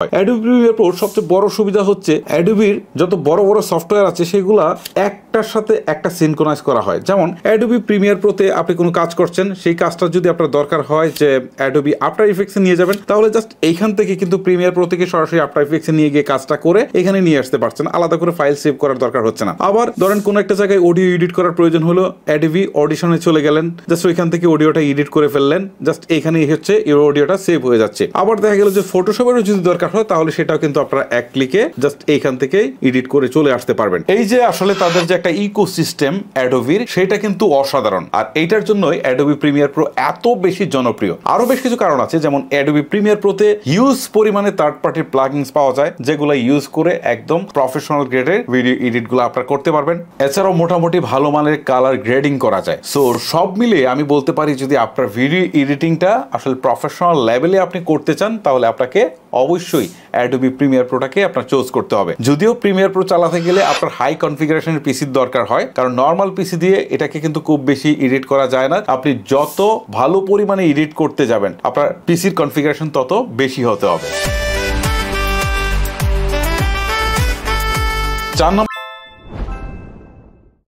Adobe Premiere প্রোর সবচেয়ে বড় সুবিধা হচ্ছে অ্যাডোবির যত বড় বড় সফটওয়্যার আছে সেগুলা একটার সাথে একটা সিনক্রোনাইজ করা হয়। যেমন অ্যাডোবি প্রিমিয়ার প্রোতে আপনি কোনো কাজ করছেন, সেই কাজটা যদি আপনার দরকার হয় যে অ্যাডোবি আফটার ইফেক্টসে নিয়ে যাবেন, তাহলে জাস্ট এইখান থেকে কিন্তু প্রিমিয়ার প্রো থেকে সরাসরি আফটার ইফেক্টসে নিয়ে গিয়ে কাজটা করে এখানে নিয়ে আসতে পারছেন, আলাদা করে ফাইল সেভ করার দরকার হচ্ছে না। আবার ধরেন কোনো একটা জায়গায় অডিও এডিট করার প্রয়োজন হলো, অ্যাডোবি অডিশনে চলে গেলেন, জাস্ট ওইখান থেকে অডিওটা এডিট করে ফেললেন, জাস্ট এইখানেই হচ্ছে এই অডিওটা সেভ হয়ে যাচ্ছে। আবার দেখা গেল যে ফটোশপেরও যদি দরকার হয় তাহলে সেটাও কিন্তু আপনারা এক ক্লিকে জাস্ট এইখান থেকে এডিট করে চলে আসতে পারবেন। এই যে আসলে তাদের যে একটা ইকোসিস্টেম অ্যাডোবির, সেটা কিন্তু অসাধারণ। আর এইটার জন্যই অ্যাডোবি প্রিমিয়ার প্রো এত বেশি জনপ্রিয়। আরো বেশ কিছু কারণ আছে, যেমন অ্যাডোবি প্রিমিয়ার প্রোতে হিউজ পরিমাণে থার্ড পার্টির প্লাগইনস পাওয়া যায়, যেগুলো ইউজ করে একদম প্রফেশনাল গ্রেডের ভিডিও এডিট গুলো আপনারা করতে পারবেন। এছাড়াও মোটামুটি ভালো মানের কালার গ্রেডিং করা যায়। সো সব মিলিয়ে আমি বলতে পারি যদি আপনার ভিডিও এডিটিংটা আসলে প্রফেশনাল লেভেলে আপনি করতে চান, তাহলে আপনাকে অবশ্যই অ্যাডোবি প্রিমিয়ার প্রোটাকে আপনার চুজ করতে হবে। যদিও প্রিমিয়ার প্রো চালাতে গেলে আপনার হাই কনফিগারেশনের পিসির দরকার হয়, কারণ নর্মাল পিসি দিয়ে এটাকে কিন্তু খুব বেশি এডিট করা যায় না। আপনি যত ভালো পরিমাণে এডিট করতে যাবেন, আপনার পিসির কনফিগারেশন তত বেশি হতে হবে। 4 নম্বর